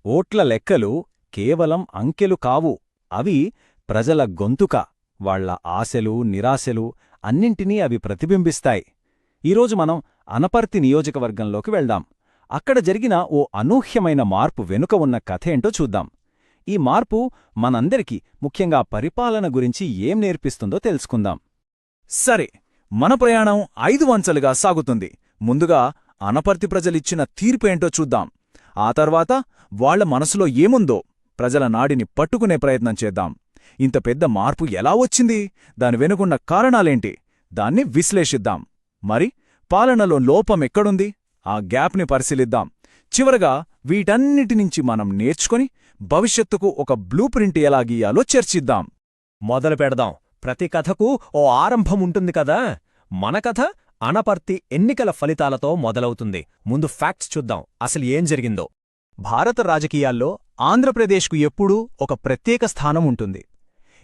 ఓట్ల లెక్కలు కేవలం అంకెలు కావు, అవి ప్రజల గొంతుక, వాళ్ల ఆశలు, నిరాశలు అన్నింటినీ అవి ప్రతిబింబిస్తాయి. ఈరోజు మనం అనపర్తి నియోజకవర్గంలోకి వెళ్దాం. అక్కడ జరిగిన ఓ అనూహ్యమైన మార్పు వెనుక ఉన్న కథేంటో చూద్దాం. ఈ మార్పు మనందరికీ, ముఖ్యంగా పరిపాలన గురించి ఏం నేర్పిస్తుందో తెలుసుకుందాం. సరే, మన ప్రయాణం 5 అంచెలుగా సాగుతుంది. ముందుగా అనపర్తి ప్రజలిచ్చిన తీర్పేంటో చూద్దాం. ఆ తర్వాత వాళ్ల మనసులో ఏముందో ప్రజల నాడిని పట్టుకునే ప్రయత్నం చేద్దాం. ఇంత పెద్ద మార్పు ఎలా వచ్చింది, దాని వెనుకున్న కారణాలేంటి, దాన్ని విశ్లేషిద్దాం. మరి పాలనలో లోపమెక్కడుంది, ఆ గ్యాప్ని పరిశీలిద్దాం. చివరగా వీటన్నిటినుంచి మనం నేర్చుకొని భవిష్యత్తుకు ఒక బ్లూ ప్రింట్ ఎలా గీయాలో చర్చిద్దాం. మొదలు పెడదాం. ప్రతి కథకు ఓ ఆరంభం ఉంటుంది కదా. మన కథ అనపర్తి ఎన్నికల ఫలితాలతో మొదలవుతుంది. ముందు ఫ్యాక్ట్స్ చూద్దాం, అసలు ఏం జరిగిందో. భారత రాజకీయాల్లో ఆంధ్రప్రదేశ్కు ఎప్పుడూ ఒక ప్రత్యేక స్థానం ఉంటుంది.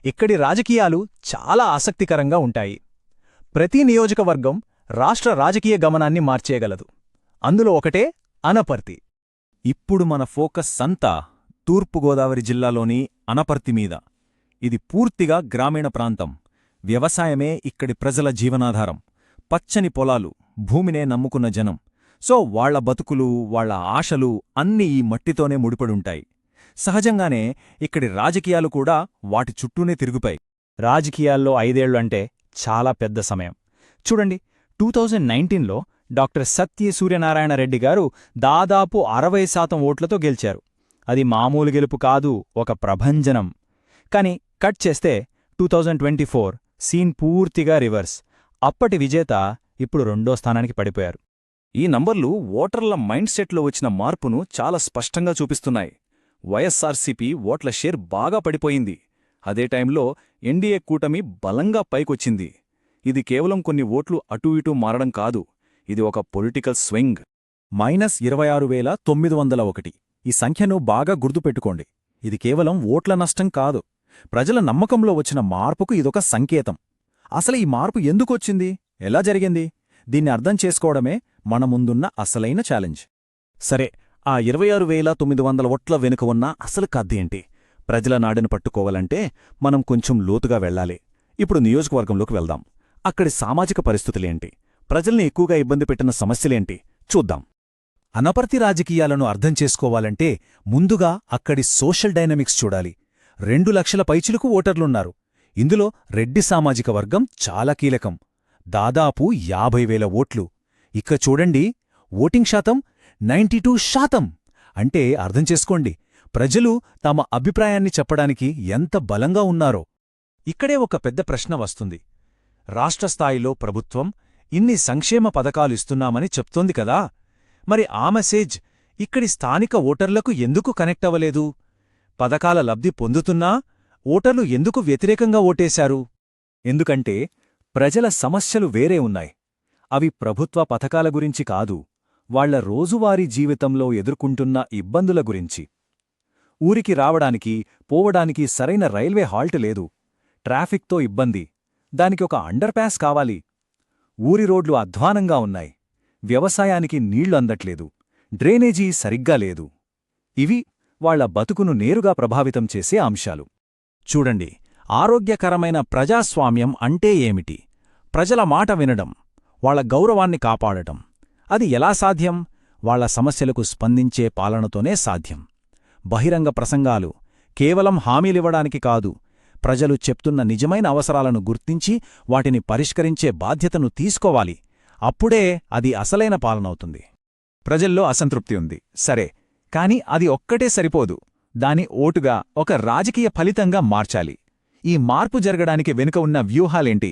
ఇక్కడి రాజకీయాలు చాలా ఆసక్తికరంగా ఉంటాయి. ప్రతి నియోజకవర్గం రాష్ట్ర రాజకీయ గమనాన్ని మార్చేయగలదు. అందులో ఒకటే అనపర్తి. ఇప్పుడు మన ఫోకస్ అంతా తూర్పుగోదావరి జిల్లాలోని అనపర్తి మీద. ఇది పూర్తిగా గ్రామీణ ప్రాంతం. వ్యవసాయమే ఇక్కడి ప్రజల జీవనాధారం. పచ్చని పొలాలు, భూమినే నమ్ముకున్న జనం. సో వాళ్ల బతుకులు, వాళ్ల ఆశలు అన్నీ ఈ మట్టితోనే ముడిపడుంటాయి. సహజంగానే ఇక్కడి రాజకీయాలు కూడా వాటి చుట్టూనే తిరుగుపాయి. రాజకీయాల్లో 5 ఏళ్లు అంటే చాలా పెద్ద సమయం. చూడండి, 2019లో డాక్టర్ సత్య సూర్యనారాయణ రెడ్డి గారు దాదాపు 60% ఓట్లతో గెలిచారు. అది మామూలు గెలుపు కాదు, ఒక ప్రభంజనం. కాని కట్ చేస్తే 2024 సీన్ పూర్తిగా రివర్స్. అప్పటి విజేత ఇప్పుడు 2వ స్థానానికి పడిపోయారు. ఈ నంబర్లు ఓటర్ల మైండ్ సెట్లో వచ్చిన మార్పును చాలా స్పష్టంగా చూపిస్తున్నాయి. వైఎస్సార్సీపీ ఓట్ల షేర్ బాగా పడిపోయింది. అదే టైంలో ఎన్డీఏ కూటమి బలంగా పైకొచ్చింది. ఇది కేవలం కొన్ని ఓట్లు అటూ ఇటూ మారడం కాదు, ఇది ఒక పొలిటికల్ స్వింగ్. -26,901. ఈ సంఖ్యను బాగా గుర్తుపెట్టుకోండి. ఇది కేవలం ఓట్ల నష్టం కాదు, ప్రజల నమ్మకంలో వచ్చిన మార్పుకు ఇదొక సంకేతం. అసలు ఈ మార్పు ఎందుకొచ్చింది, ఎలా జరిగింది, దీన్ని అర్థం చేసుకోవడమే మన ముందున్న అసలైన ఛాలెంజ్. సరే, ఆ 26,900 ఓట్ల వెనుక ఉన్న అసలు కథేంటి? ప్రజల నాడిని పట్టుకోవాలంటే మనం కొంచెం లోతుగా వెళ్ళాలి. ఇప్పుడు నియోజకవర్గంలోకి వెళ్దాం. అక్కడి సామాజిక పరిస్థితులేంటి, ప్రజల్ని ఎక్కువగా ఇబ్బంది పెట్టిన సమస్యలేంటి చూద్దాం. అనపర్తి రాజకీయాలను అర్థం చేసుకోవాలంటే ముందుగా అక్కడి సోషల్ డైనమిక్స్ చూడాలి. 2 లక్షల పైచిలుకు ఓటర్లున్నారు. ఇందులో రెడ్డి సామాజిక వర్గం చాలా కీలకం, దాదాపు 50,000 ఓట్లు. ఇక చూడండి, ఓటింగ్ శాతం 92%. అంటే అర్థం చేసుకోండి, ప్రజలు తమ అభిప్రాయాన్ని చెప్పడానికి ఎంత బలంగా ఉన్నారో. ఇక్కడే ఒక పెద్ద ప్రశ్న వస్తుంది. రాష్ట్రస్థాయిలో ప్రభుత్వం ఇన్ని సంక్షేమ పథకాలిస్తున్నామని చెప్తోంది కదా, మరి ఆ మెసేజ్ ఇక్కడి స్థానిక ఓటర్లకు ఎందుకు కనెక్ట్ అవ్వలేదు? పథకాల లబ్ధి పొందుతున్నా ఓటర్లు ఎందుకు వ్యతిరేకంగా ఓటేశారు? ఎందుకంటే ప్రజల సమస్యలు వేరే ఉన్నాయి. అవి ప్రభుత్వ పథకాల గురించి కాదు, వాళ్ల రోజువారీ జీవితంలో ఎదుర్కొంటున్న ఇబ్బందుల గురించి. ఊరికి రావడానికి, పోవడానికి సరైన రైల్వే హాల్ట్ లేదు, ట్రాఫిక్తో ఇబ్బంది, దానికి ఒక అండర్ పాస్ కావాలి. ఊరి రోడ్లు అధ్వానంగా ఉన్నాయి, వ్యవసాయానికి నీళ్లు అందట్లేదు, డ్రైనేజీ సరిగ్గా లేదు. ఇవి వాళ్ల బతుకును నేరుగా ప్రభావితం చేసే అంశాలు. చూడండి, ఆరోగ్యకరమైన ప్రజాస్వామ్యం అంటే ఏమిటి? ప్రజల మాట వినడం, వాళ్ల గౌరవాన్ని కాపాడటం. అది ఎలా సాధ్యం? వాళ్ల సమస్యలకు స్పందించే పాలనతోనే సాధ్యం. బహిరంగ ప్రసంగాలు కేవలం హామీలివ్వడానికి కాదు, ప్రజలు చెప్తున్న నిజమైన అవసరాలను గుర్తించి వాటిని పరిష్కరించే బాధ్యతను తీసుకోవాలి. అప్పుడే అది అసలైన పాలనవుతుంది. ప్రజల్లో అసంతృప్తి ఉంది, సరే, కాని అది ఒక్కటే సరిపోదు. దాని ఓటుగా ఒక రాజకీయ ఫలితంగా మార్చాలి. ఈ మార్పు జరగడానికి వెనుక ఉన్న వ్యూహాలేంటి?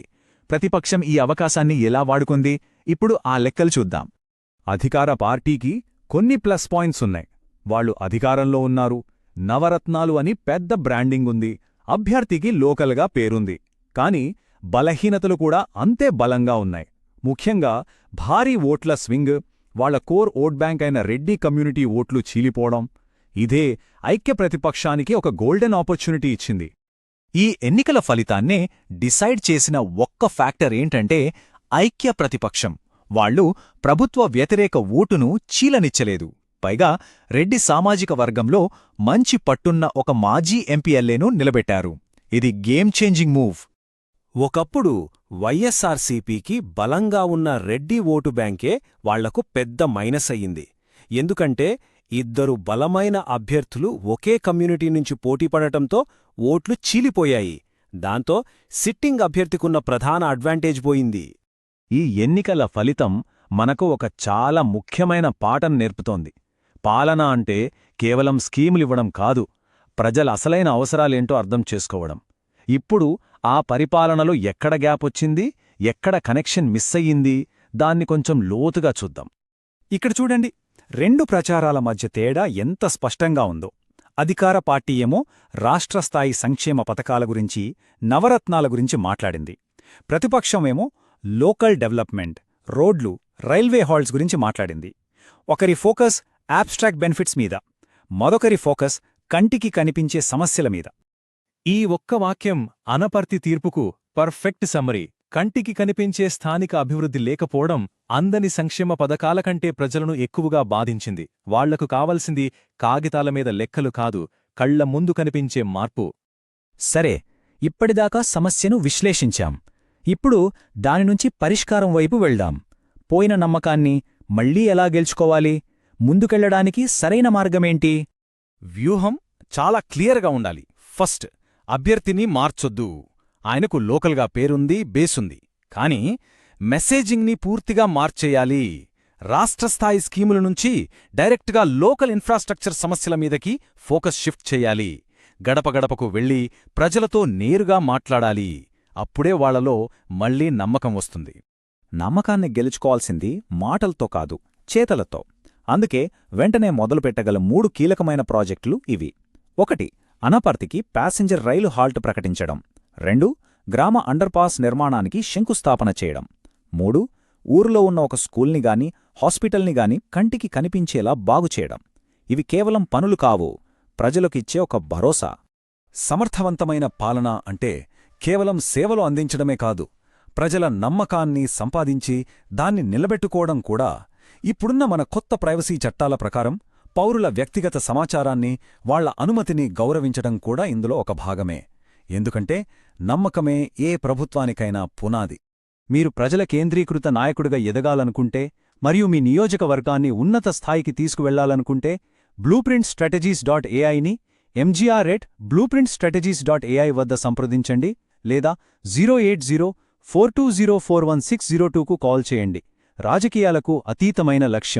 ప్రతిపక్షం ఈ అవకాశాన్ని ఎలా వాడుకుంది? ఇప్పుడు ఆ లెక్కలు చూద్దాం. అధికార పార్టీకి కొన్ని ప్లస్ పాయింట్స్ ఉన్నాయి. వాళ్లు అధికారంలో ఉన్నారు, నవరత్నాలు అని పెద్ద బ్రాండింగ్ ఉంది, అభ్యర్థికి లోకల్గా పేరుంది. కాని బలహీనతలు కూడా అంతే బలంగా ఉన్నాయి. ముఖ్యంగా భారీ ఓట్ల స్వింగ్, వాళ్ల కోర్ ఓట్ బ్యాంక్ అయిన రెడ్డి కమ్యూనిటీ ఓట్లు చీలిపోవడం. ఇదే ఐక్య ప్రతిపక్షానికి ఒక గోల్డెన్ ఆపర్చునిటీ ఇచ్చింది. ఈ ఎన్నికల ఫలితాన్నే డిసైడ్ చేసిన ఒక్క ఫ్యాక్టర్ ఏంటంటే ఐక్య ప్రతిపక్షం. వాళ్లు ప్రభుత్వ వ్యతిరేక ఓటును చీలనిచ్చలేదు. పైగా రెడ్డి సామాజిక వర్గంలో మంచి పట్టున్న ఒక మాజీ ఎంపీఎల్ఏను నిలబెట్టారు. ఇది గేమ్ చేంజింగ్ మూవ్. ఒకప్పుడు వైఎస్ఆర్సీపీకి బలంగా ఉన్న రెడ్డి ఓటు బ్యాంకే వాళ్లకు పెద్ద మైనస్ అయ్యింది. ఎందుకంటే ఇద్దరు బలమైన అభ్యర్థులు ఒకే కమ్యూనిటీ నుంచి పోటీపడటంతో ఓట్లు చీలిపోయాయి. దాంతో సిట్టింగ్ అభ్యర్థికున్న ప్రధాన అడ్వాంటేజ్ పోయింది. ఈ ఎన్నికల ఫలితం మనకు ఒక చాలా ముఖ్యమైన పాఠం నేర్పుతోంది. పాలన అంటే కేవలం స్కీములివ్వడం కాదు, ప్రజల అసలైన అవసరాలేంటో అర్థం చేసుకోవడం. ఇప్పుడు ఆ పరిపాలనలో ఎక్కడ గ్యాప్ వచ్చింది, ఎక్కడ కనెక్షన్ మిస్ అయ్యింది, దాన్ని కొంచెం లోతుగా చూద్దాం. ఇక్కడ చూడండి, రెండు ప్రచారాల మధ్య తేడా ఎంత స్పష్టంగా ఉందో. అధికార పార్టీ ఏమో రాష్ట్రస్థాయి సంక్షేమ పథకాల గురించి, నవరత్నాల గురించి మాట్లాడింది. ప్రతిపక్షమేమో లోకల్ డెవలప్మెంట్, రోడ్లు, రైల్వే హాల్స్ గురించి మాట్లాడింది. ఒకరి ఫోకస్ యాబ్స్ట్రాక్ట్ బెనిఫిట్స్ మీద, మరొకరి ఫోకస్ కంటికి కనిపించే సమస్యల మీద. ఈ ఒక్క వాక్యం అనపర్తి తీర్పుకు పర్ఫెక్ట్ సమ్మరీ. కంటికి కనిపించే స్థానిక అభివృద్ధి లేకపోవడం అందని సంక్షేమ పథకాల కంటే ప్రజలను ఎక్కువగా బాధించింది. వాళ్లకు కావలసింది కాగితాల మీద లెక్కలు కాదు, కళ్ల ముందు కనిపించే మార్పు. సరే, ఇప్పటిదాకా సమస్యను విశ్లేషించాం. ఇప్పుడు దానినుంచి పరిష్కారం వైపు వెళ్దాం. పోయిన నమ్మకాన్ని మళ్లీ ఎలా గెలుచుకోవాలి? ముందుకెళ్లడానికి సరైన మార్గమేంటి? వ్యూహం చాలా క్లియర్గా ఉండాలి. ఫస్ట్, అభ్యర్థిని మార్చొద్దు. ఆయనకు లోకల్గా పేరుంది, బేసుంది. కానీ మెసేజింగ్ని పూర్తిగా మార్చేయాలి. రాష్ట్రస్థాయి స్కీముల నుంచి డైరెక్ట్గా లోకల్ ఇన్ఫ్రాస్ట్రక్చర్ సమస్యల మీదకి ఫోకస్ షిఫ్ట్ చేయాలి. గడప గడపకు వెళ్లి ప్రజలతో నేరుగా మాట్లాడాలి. అప్పుడే వాళ్లలో మళ్లీ నమ్మకం వస్తుంది. నమ్మకాన్ని గెలుచుకోవాల్సింది మాటలతో కాదు, చేతలతో. అందుకే వెంటనే మొదలుపెట్టగల 3 కీలకమైన ప్రాజెక్టులు ఇవి. 1. అనపర్తికి ప్యాసింజర్ రైలు హాల్ట్ ప్రకటించడం. 2. గ్రామ అండర్పాస్ నిర్మాణానికి శంకుస్థాపన చేయడం. 3. ఊరిలో ఉన్న ఒక స్కూల్ని గాని, హాస్పిటల్ని గాని కంటికి కనిపించేలా బాగుచేయడం. ఇవి కేవలం పనులు కావు, ప్రజలకిచ్చే ఒక భరోసా. సమర్థవంతమైన పాలన అంటే కేవలం సేవలు అందించడమే కాదు, ప్రజల నమ్మకాన్ని సంపాదించి దాన్ని నిలబెట్టుకోవడం కూడా. ఇప్పుడున్న మన కొత్త ప్రైవసీ చట్టాల ప్రకారం పౌరుల వ్యక్తిగత సమాచారాన్ని, వాళ్ల అనుమతిని గౌరవించడం కూడా ఇందులో ఒక భాగమే. ఎందుకంటే నమ్మకమే ఏ ప్రభుత్వానికైనా పునాది. మీరు ప్రజల కేంద్రీకృత నాయకుడిగా ఎదగాలనుకుంటే మరియు మీ నియోజకవర్గాన్ని ఉన్నత స్థాయికి తీసుకువెళ్లాలనుకుంటే blueprintstrategies.ai ని mgr@blueprintstrategies.ai వద్ద సంప్రదించండి లేదా 08042041602కు కాల్ చేయండి. రాజకీయాలకు అతీతమైన లక్ష్యం.